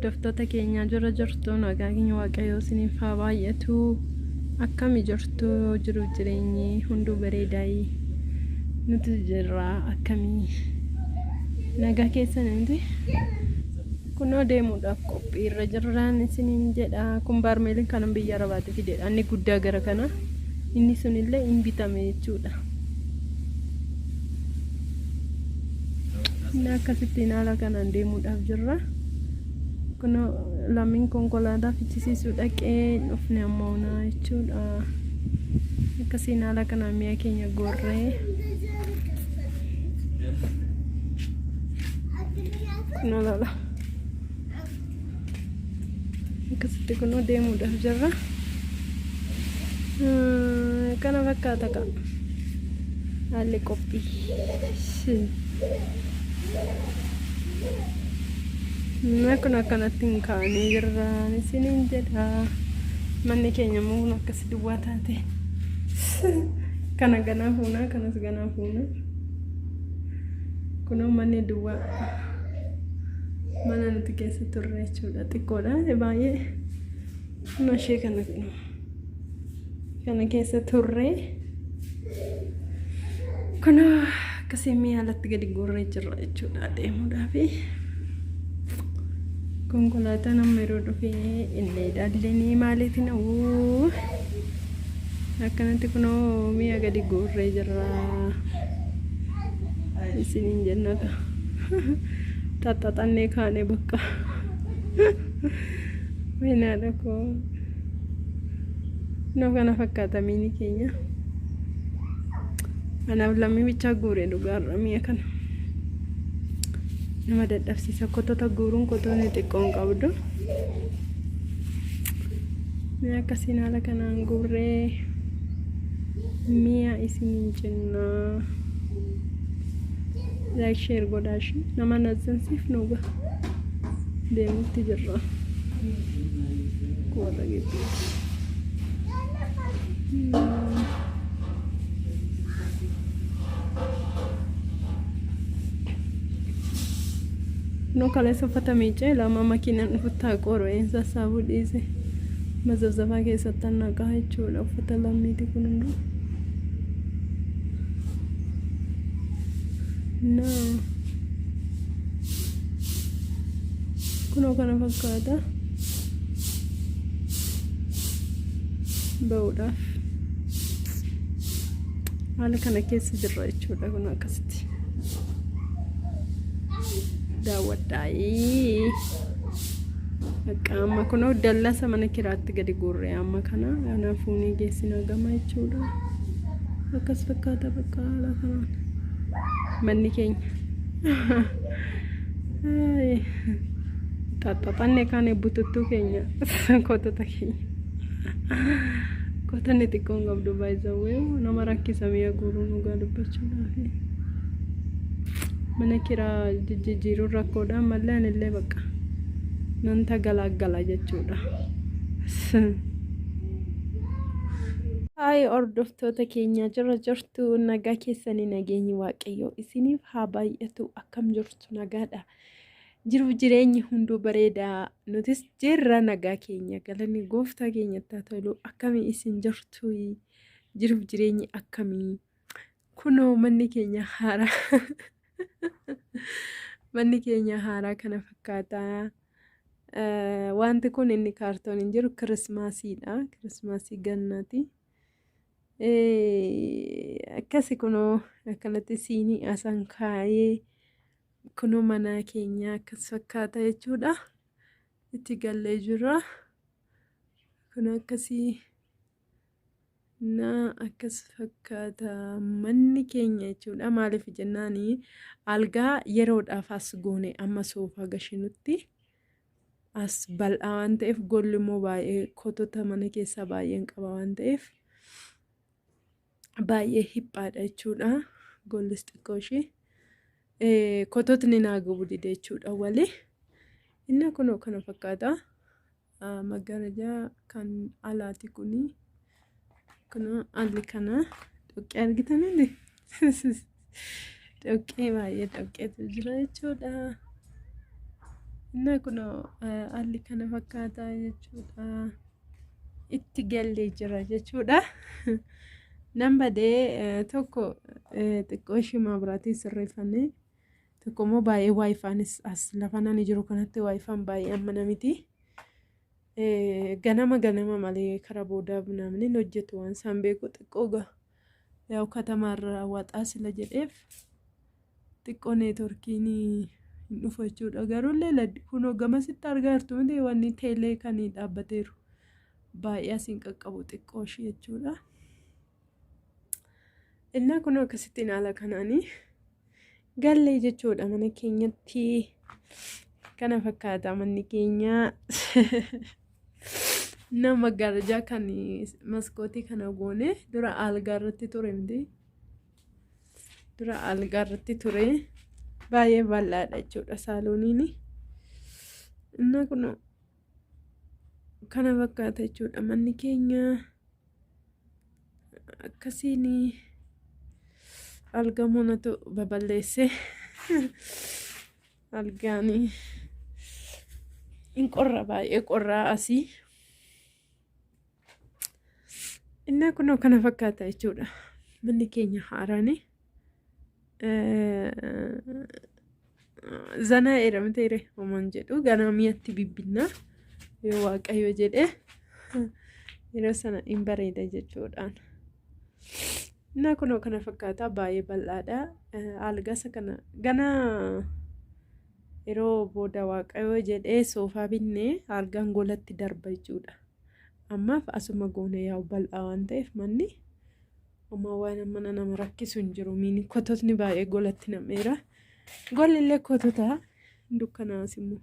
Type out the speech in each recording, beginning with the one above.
hordoftoota keenya jira jirtu nagaa keenya waaqayyoo isiniif haa baay'atu akkami jirtu jiru jireenyi hunduu bareedaයි nuti jirra akkami nagaa keessan inti kunoo deemuudhaaf qophii irra jirraan isiniin jedha kun baarmeeliin kanan biyya arabaatti fideedha inni guddaa gara kana inni sunillee hin bitame jechuudha. Akkasittiin haala kanaan deemuudhaaf jirra. Kun lammiin konkolaataa fichisiisuu dhaqee dhufne ammoo jechuudha. Akkasiin haala kanaan mi'a keenya gorree kun lala akkasitti kunoo deemuudhaaf jirra. Kana fakkaata ka haalli qophii Nakun akkanatti hin kaanee jirraan isiniin jedha. Manni keenya immoo akkasi duwwaa taate. Kana ganaa fuuna kanas ganaa fuuna. Kunoo manni duwwaa mana nuti keessa turre jechuudha. Xiqqoodha baay'ee. Kunoo ishee kana keessa turre. Kunoo akkasii mi'a alatti gadi gorree jirra jechuudha deemuudhaafi. Konkolaataan amma yeroo dhufee illee daallee maaliitiin hawwuu akkanatti kunoo mi'a gadi gorree jirra isiniin jennaka xaxaxannee kaanee bakka waynaadha koo noo kana fakkaata miini keenya anaaf lammii bichaa guuree dhugaarra mi'a kana nama dadhabsiisa kotota guuruun kotoonni xiqqoon qabdu mi'a akkasiin haala kanaan guurree mi'a isiniin jennaa like share godhaashi nama nazzansiif nuuga deemutti jirra kuwarra gidduuti. No kale uffata miicee lama makiinaan uffataa qoreensa saabuu dhiise mazabzabaa keessatti naqaa jechuudha uffata lammiiti kun hunduu. Kunoo kana fakkaata ba'uudhaaf haala kana keessa jirra jechuudha kun akkasitti. Daawwadhaayii akka amma kunoo dallasa mana kiraatti gadi gorree amma kana kanaafuu geessina gama jechuudha. Akkas fakkaata bakka haala kanaan manni keenya xaxaxannee kaane bututtuu keenya kotota keenya kotonni xiqqoon qabdu baay'isawwee nama rakkisa mi'a guuruun dhugaa dubbachuudhaafi. Mana kiraa jijjiiruu rakkoodhaan malleen illee bakka nan tagalaggala jechuudha. Haay hordoftoota keenya jira jirtu nagaa keessanii nageenyi waaqayyoo isiniif haa baay'atu akkam jirtu nagaadha. Jiru jireenyi hunduu bareedaa nutis jirra nagaa keenya galanni gooftaa keenyatti haa tolu akkamii isin jirtu jiru jireenyi akkamii kunoo manni keenya haaraa manni keenya haaraa kana fakkaata. Wanti kun inni kaartoon hin jiru kirismaasiidha kirismaasii gannaati. Akkasi kunoo akkanatti siinii asaan kaayee kunoo mana keenya akkas fakkaata jechuudha. Itti gallee jira kunoo akkasii akkas fakkaata manni keenya jechuudha. Maaliif jennaani algaa yeroodhaaf as goone amma soofaa gashinutti as bal'aa waan ta'eef golli immoo baay'ee kotota mana keessaa baay'een qaba waan ta'eef baay'ee hiphaadha jechuudha. Gollis xiqqoo ishee kototni naa gubu dide jechuudha wali inni kunoo kana fakkaata. Magaalaa kan alaati kunii kunoo alli kana dhoqqee argitanii dhoqqee baay'ee dhoqqeetu jira jechuudha. Inna kuno alli kana fakkaataa jechuudha. Itti gallee jira jechuudha. Nan badee tokko xiqqoo ishii maabiraatii sirreeffannee tokko immoo baay'ee waayifaanis as lafa nani jiru kanatti waayifaan baay'ee amma namiti. Ganama malee karaa boodaa namni hojjetu waan isaan beeku xiqqoo yaa'u katamaarra waxaa sila jedheef xiqqoo neetworkiin hin dhufu jechuudha. Garuullee kunoo gamasitti argaa jirtu miti wanni teelee kan dhaabbateeru baay'ee asiin qaqqabu xiqqoo ishii jechuudha. Innaa kunoo akkasittiin haala kanaanii gallee jechuudha mana keenyatti kana fakkaata manni keenya. Nama garajaa kan maskootii kana goone dura algaa irratti ture miti. Dura algaa irratti ture baay'ee bal'aadha jechuudha saalooniin. Innaa kunoo kana fakkaata jechuudha manni keenya akkasiin alga monatu baballeesse algaanii in qorra baay'ee qorraa asii. Innaa kunoo kana fakkaata jechuudha manni keenya haaraani. Zanaa jedhamteere homaan jedhu ganaa mi'atti bibbinna yoo waaqayyo jedhe yeroo sana in bareeda jechuudhaan. Innaa kunoo kana fakkaata baay'ee bal'aadha. Algasa kana ganaa yeroo booda waaqayyo jedhee soofaa binnee algaan golatti darba jechuudha. Ammaaf asuma goone yaa'u bal'aa waan ta'eef manni homaa waan mana nama rakkisu hin jiru. Miini kototni baay'ee golatti nameera. Golli illee kotota dukkanaas immoo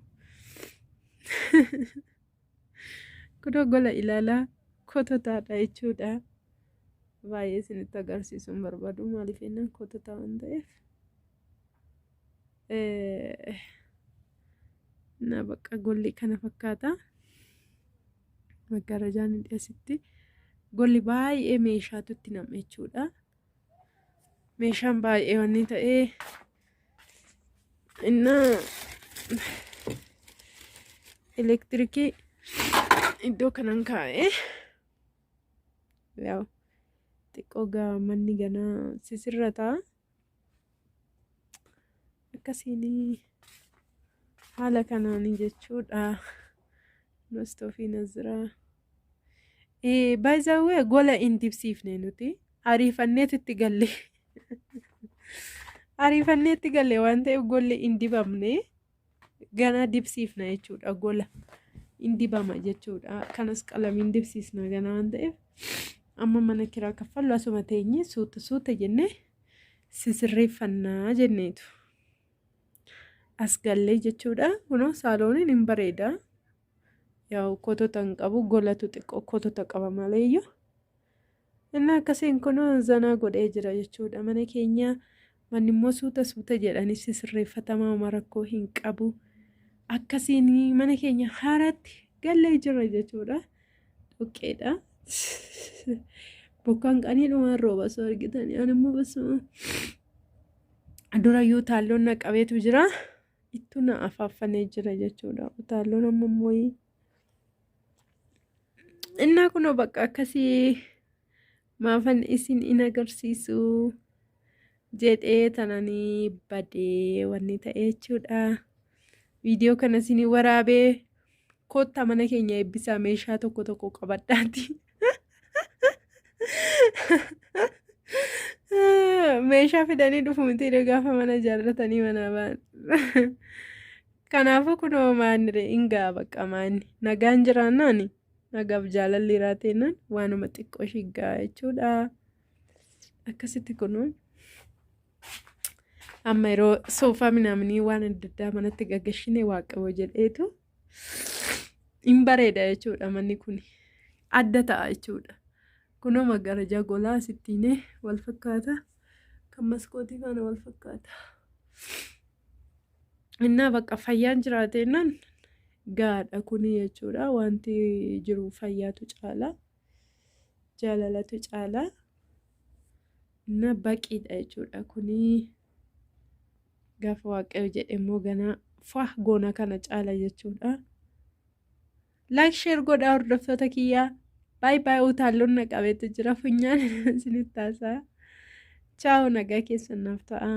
kunoo gola ilaalaa kototaadha jechuudha. Baay'ee isinitti agarsiisuun barbaadu maaliif jennaan kotota waan ta'eef. Na bakka golli kana fakkaata. Maggarajaan asitti golli baay'ee meeshaatu itti nam'e jechuudha. Meeshaan baay'ee wanni ta'ee innaa elektirikii iddoo kanan kaa'ee yaa'u xiqqoo manni ganaa sisirrata akkasiin haala kanaanii jechuudha. Nostoofiin asirraa by the way gola hin dibsiifne nuti ariifanneetti galle ariifanneetti galle waan ta'eef golli hin dibamne ganaa dibsiifna jechuudha. Gola hin dibama jechuudha. Kanas qalamiin dibsiisna ganaa waan ta'eef amma mana kiraa kaffallu asuma teenye suuta jennee sisirreeffannaa jenneetu as gallee jechuudha. Kunoo saalooniin hin bareeda. Yaa'u kotota hin qabu golatu xiqqoo kotota qaba maleeyyuu. Innaa akkasiin kunoo zanaa godhee jira jechuudha mana keenya. Manni immoo suuta jedhanii sisirreeffatamaa rakkoo hin qabu. Akkasiin mana keenya haaraatti gallee jira jechuudha. Dhoqqeedha. Bokkaan qanii dhumaan rooba osoo argitanii ani immoo basuma durayyuu taalloon naqabeetu jira. Ittuu na afaaffannee jira jechuudha. Taalloon amma immoo innaa kunoo bakka akkasii maafan isin in agarsiisu jedhee tananii badee wanni ta'e jechuudha. Viidiyoo kana isinii waraabee kottaa mana keenya eebbisaa meeshaa tokko qabadhaati. Meeshaa fidanii dhufu miti gaafa mana jaallatanii mana ba'an. Kanaafuu kunoo maanire ingaa bakka maanni nagaan jiraannaani. Nagaaf jaalalli raateenaan waanuma xiqqoo shigaa jechuudha. Akkasitti kunoo amma yeroo soofaa minaamanii waan adda addaa manatti gaggashine waaqayyo jedheetu hin bareeda jechuudha. Manni kun adda ta'a jechuudha. Kunoo maggarajaa golaa sittiine wal fakkaata. Kan maskootii kana wal fakkaata. Innaa bakka fayyaan jiraateenaan gaadha kuni jechuudha. Wanti jiru fayyaatu caala. Jaalalatu caala. Innaa baqiidha jechuudha. Kuni gaafa waaqayyo jedhe immoo ganaa fah goona kana caala jechuudha. Like share godhaa hordoftoota kiyyaa. Bye bye utaalloon na qabeetu jira funyaan isinitti haasa'a. Ciao nagaa keessan naaf ta'a.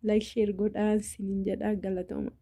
Like share godhaa isiniin jedha galatooma.